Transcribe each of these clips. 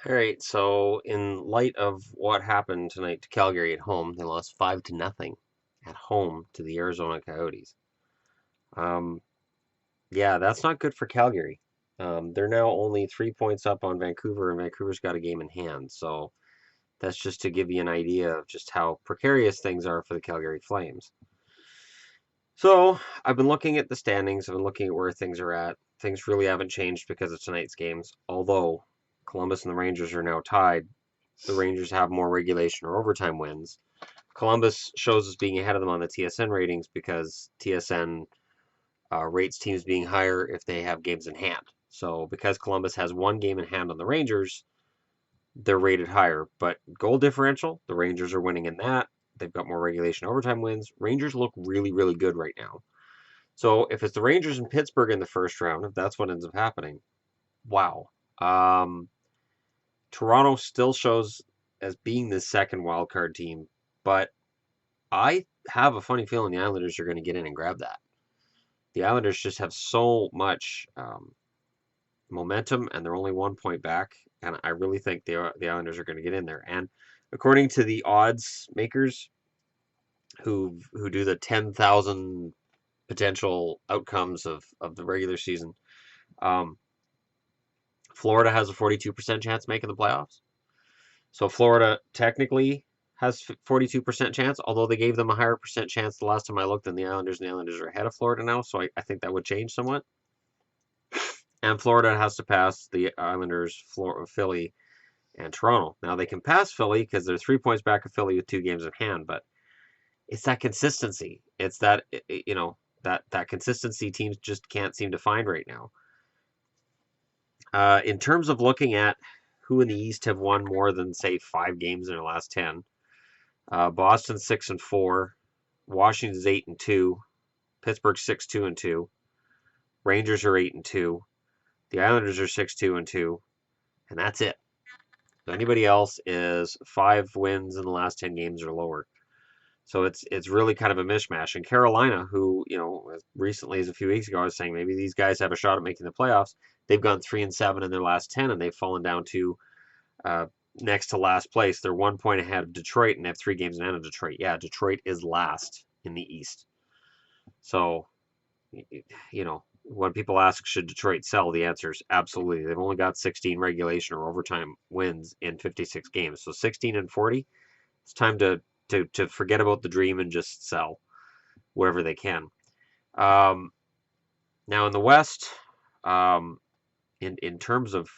All right, so in light of what happened tonight to Calgary at home, they lost 5-0 at home to the Arizona Coyotes. Um, yeah, that's not good for Calgary. They're now only 3 points up on Vancouver, and Vancouver's got a game in hand. So that's just to give you an idea of just how precarious things are for the Calgary Flames. So I've been looking at the standings. I've been looking at where things are at. Things really haven't changed because of tonight's games, although Columbus and the Rangers are now tied. The Rangers have more regulation or overtime wins. Columbus shows as being ahead of them on the TSN ratings because TSN rates teams being higher if they have games in hand. So because Columbus has one game in hand on the Rangers, they're rated higher. But goal differential, the Rangers are winning in that. They've got more regulation overtime wins. Rangers look really, really good right now. So if it's the Rangers and Pittsburgh in the first round, if that's what ends up happening, wow. Um, Toronto still shows as being the second wild card team, but I have a funny feeling the Islanders are going to get in and grab that. The Islanders just have so much momentum, and they're only 1 point back, and I really think the Islanders are going to get in there. And according to the odds makers who do the 10,000 potential outcomes of the regular season, um, Florida has a 42% chance making the playoffs. So Florida technically has 42% chance, although they gave them a higher percent chance the last time I looked than the Islanders, and the Islanders are ahead of Florida now, so I think that would change somewhat. And Florida has to pass the Islanders, Philly, and Toronto. Now they can pass Philly because they're 3 points back of Philly with 2 games in hand, but it's that consistency. It's that that consistency teams just can't seem to find right now. In terms of looking at who in the East have won more than say 5 games in their last 10, Boston 6-4, Washington's 8-2, Pittsburgh 6-2, Rangers are 8-2, the Islanders are 6-2, and that's it. Anybody else is 5 wins in the last 10 games or lower. So it's really kind of a mishmash. And Carolina, who as recently as a few weeks ago, I was saying maybe these guys have a shot at making the playoffs. They've gone 3-7 in their last 10, and they've fallen down to uh, next to last place. They're 1 point ahead of Detroit, and they have 3 games in hand of Detroit. Yeah, Detroit is last in the East. So, when people ask should Detroit sell, the answer is absolutely. They've only got 16 regulation or overtime wins in 56 games. So 16-40, it's time to forget about the dream and just sell wherever they can. Um, Now in the West, um, in terms of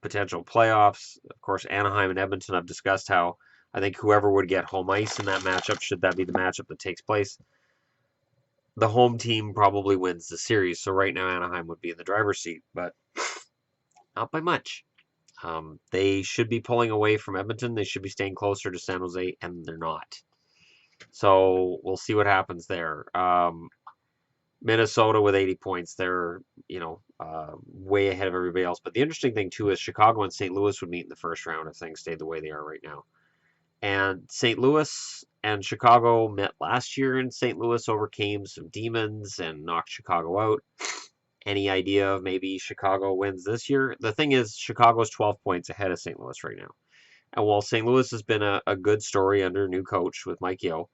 potential playoffs, of course, Anaheim and Edmonton. I've discussed how I think whoever would get home ice in that matchup, should that be the matchup that takes place, the home team probably wins the series. So right now Anaheim would be in the driver's seat, but not by much. They should be pulling away from Edmonton. They should be staying closer to San Jose, and they're not. So we'll see what happens there. Minnesota with 80 points, they're way ahead of everybody else. But the interesting thing too is Chicago and St. Louis would meet in the first round if things stayed the way they are right now. And St. Louis and Chicago met last year, and St. Louis overcame some demons and knocked Chicago out. Any idea of maybe Chicago wins this year? The thing is, Chicago's 12 points ahead of St. Louis right now. And while St. Louis has been a good story under a new coach with Mike Yeo,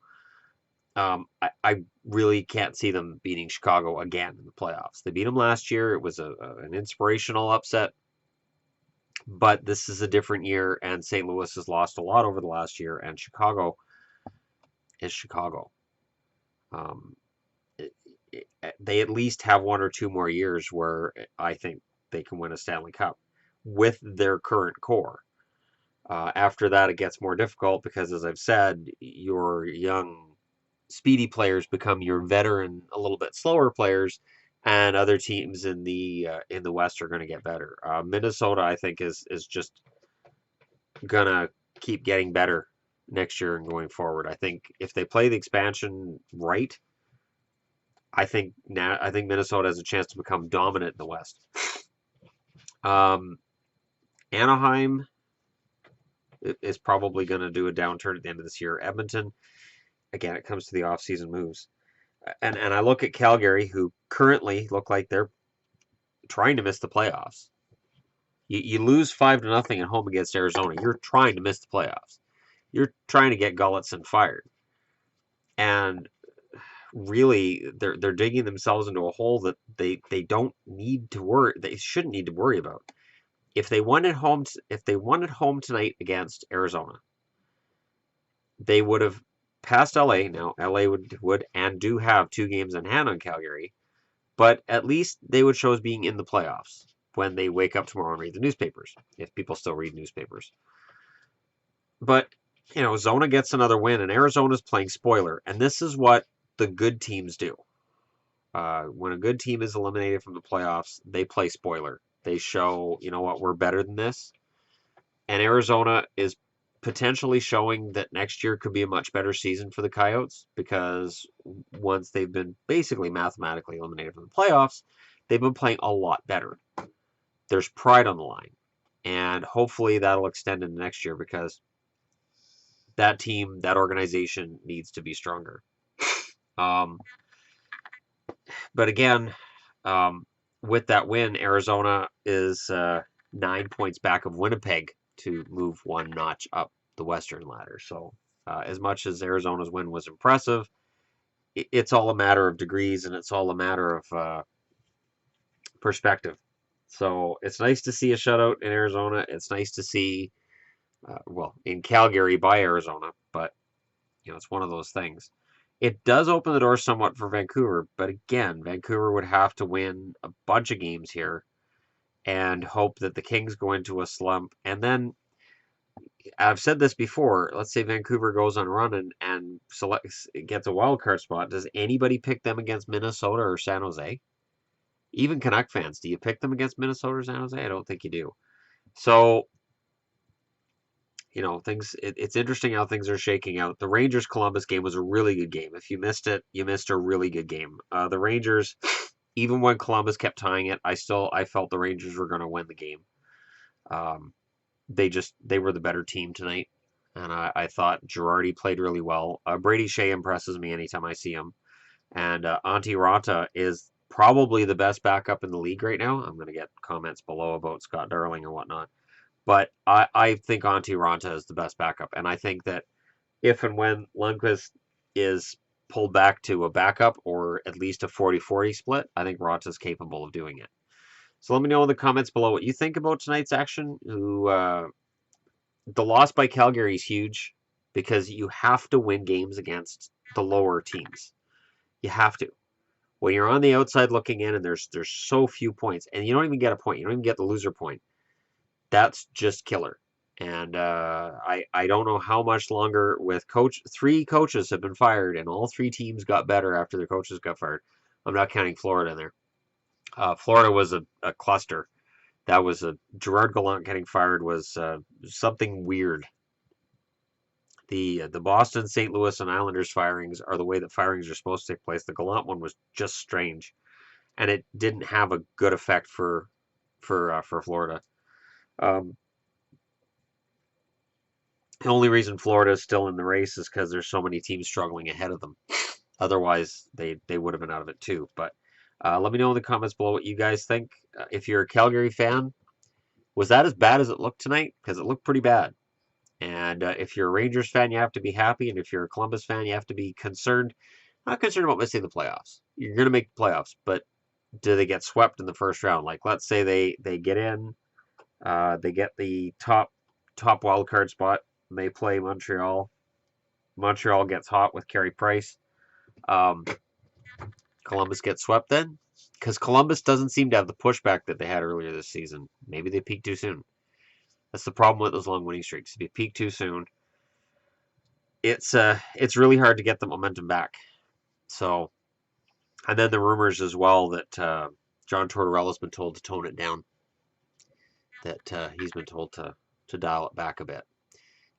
I really can't see them beating Chicago again in the playoffs. They beat them last year. It was an inspirational upset, but this is a different year, and St. Louis has lost a lot over the last year, and Chicago is Chicago. Um, they at least have 1 or 2 more years where I think they can win a Stanley Cup with their current core. After that, it gets more difficult because, as I've said, your young, speedy players become your veteran, a little bit slower players, and other teams in the West are going to get better. Minnesota, I think, is just gonna keep getting better next year and going forward. I think if they play the expansion right, I think Minnesota has a chance to become dominant in the West. Um, Anaheim is probably going to do a downturn at the end of this year. Edmonton, again, it comes to the offseason moves. And I look at Calgary, who currently look like they're trying to miss the playoffs. You lose 5-0 at home against Arizona. You're trying to miss the playoffs. You're trying to get Gulletson fired. And really they're digging themselves into a hole that they don't need to worry they shouldn't need to worry about. If they won at home tonight against Arizona, they would have passed LA. Now LA would and do have 2 games in hand on Calgary, but at least they would show as being in the playoffs when they wake up tomorrow and read the newspapers, if people still read newspapers. But Zona gets another win, and Arizona's playing spoiler, and this is what the good teams do. When a good team is eliminated from the playoffs, they play spoiler. They show, what, we're better than this. And Arizona is potentially showing that next year could be a much better season for the Coyotes, because once they've been basically mathematically eliminated from the playoffs, they've been playing a lot better. There's pride on the line. And hopefully that'll extend into next year, because that team, that organization needs to be stronger. But again, with that win, Arizona is 9 points back of Winnipeg to move one notch up the Western ladder. So, as much as Arizona's win was impressive, it's all a matter of degrees, and it's all a matter of perspective. So, it's nice to see a shutout in Arizona. It's nice to see, in Calgary by Arizona, but it's one of those things. It does open the door somewhat for Vancouver, but again, Vancouver would have to win a bunch of games here and hope that the Kings go into a slump. And then, I've said this before, let's say Vancouver goes on a run and gets a wild card spot. Does anybody pick them against Minnesota or San Jose? Even Canuck fans, do you pick them against Minnesota or San Jose? I don't think you do. So, it's interesting how things are shaking out. The Rangers Columbus game was a really good game. If you missed it, you missed a really good game. The Rangers, even when Columbus kept tying it, I felt the Rangers were going to win the game. They were the better team tonight, and I thought Girardi played really well. Brady Shea impresses me anytime I see him, and Antti Raanta is probably the best backup in the league right now. I'm going to get comments below about Scott Darling and whatnot. But I think Antti Raanta is the best backup. And I think that if and when Lundqvist is pulled back to a backup, or at least a 40-40 split, I think Raanta is capable of doing it. So let me know in the comments below what you think about tonight's action. The loss by Calgary is huge, because you have to win games against the lower teams. You have to. When you're on the outside looking in and there's so few points, and you don't even get a point, you don't even get the loser point, that's just killer. And I don't know how much longer. With 3 coaches have been fired, and all 3 teams got better after their coaches got fired. I'm not counting Florida in there. Florida was a cluster. That was Gerard Gallant getting fired was something weird. The Boston, St. Louis, and Islanders firings are the way that firings are supposed to take place. The Gallant one was just strange, and it didn't have a good effect for Florida. The only reason Florida is still in the race is because there's so many teams struggling ahead of them. Otherwise, they would have been out of it too. But let me know in the comments below what you guys think. If you're a Calgary fan, was that as bad as it looked tonight? Because it looked pretty bad. And if you're a Rangers fan, you have to be happy. And if you're a Columbus fan, you have to be concerned. Not concerned about missing the playoffs. You're going to make the playoffs, but do they get swept in the first round? Like, let's say they get in, they get the top wild card spot. They play Montreal. Montreal gets hot with Carey Price. Columbus gets swept then? Because Columbus doesn't seem to have the pushback that they had earlier this season. Maybe they peaked too soon. That's the problem with those long winning streaks. If you peak too soon, it's really hard to get the momentum back. So, and then the rumors as well that John Tortorella's been told to tone it down. That he's been told to dial it back a bit.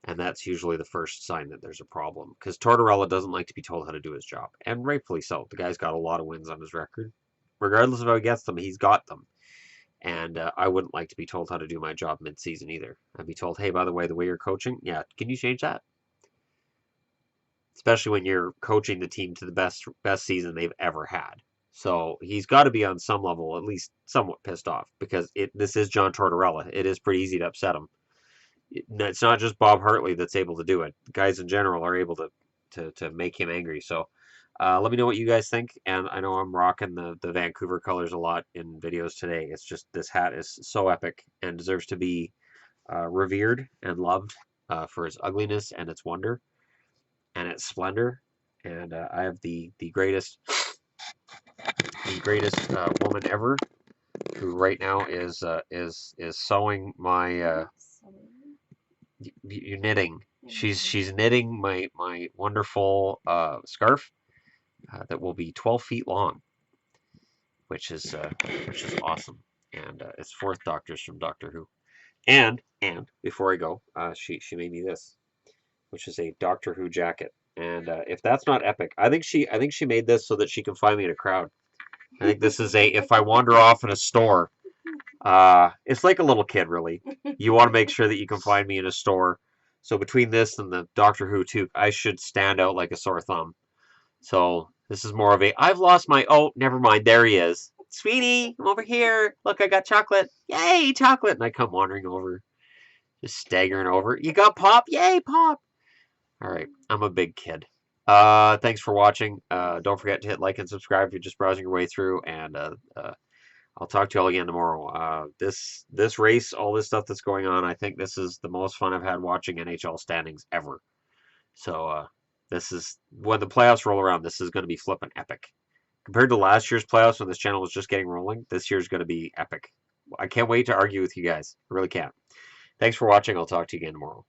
And that's usually the first sign that there's a problem, because Tortorella doesn't like to be told how to do his job, and rightfully so. The guy's got a lot of wins on his record. Regardless of how he gets them, he's got them. And I wouldn't like to be told how to do my job mid-season either. I'd be told, hey, by the way you're coaching, yeah, can you change that? Especially when you're coaching the team to the best season they've ever had. So he's got to be on some level at least somewhat pissed off because this is John Tortorella. It is pretty easy to upset him. It's not just Bob Hartley that's able to do it. Guys in general are able to make him angry. So let me know what you guys think. And I know I'm rocking the Vancouver colors a lot in videos today. It's just this hat is so epic and deserves to be revered and loved for its ugliness and its wonder and its splendor. And I have the greatest woman ever, who right now is sewing my knitting. She's knitting my wonderful scarf that will be 12 feet long, which is awesome. And it's fourth Doctors from Doctor Who. And before I go, she made me this, which is a Doctor Who jacket. And if that's not epic, I think she made this so that she can find me in a crowd. I think this is a if I wander off in a store. It's like a little kid, really. You want to make sure that you can find me in a store. So between this and the Doctor Who toque, I should stand out like a sore thumb. So this is more of a I've lost my oh, never mind, there he is. Sweetie, I'm over here. Look, I got chocolate. Yay, chocolate. And I come wandering over, just staggering over. You got pop? Yay, pop. All right, I'm a big kid. Thanks for watching. Don't forget to hit like and subscribe if you're just browsing your way through, and I'll talk to you all again tomorrow. This race, all this stuff that's going on, I think this is the most fun I've had watching NHL standings ever. So this is when the playoffs roll around. This is going to be flipping epic compared to last year's playoffs when this channel was just getting rolling. This year's going to be epic. I can't wait to argue with you guys. I really can't. Thanks for watching. I'll talk to you again tomorrow.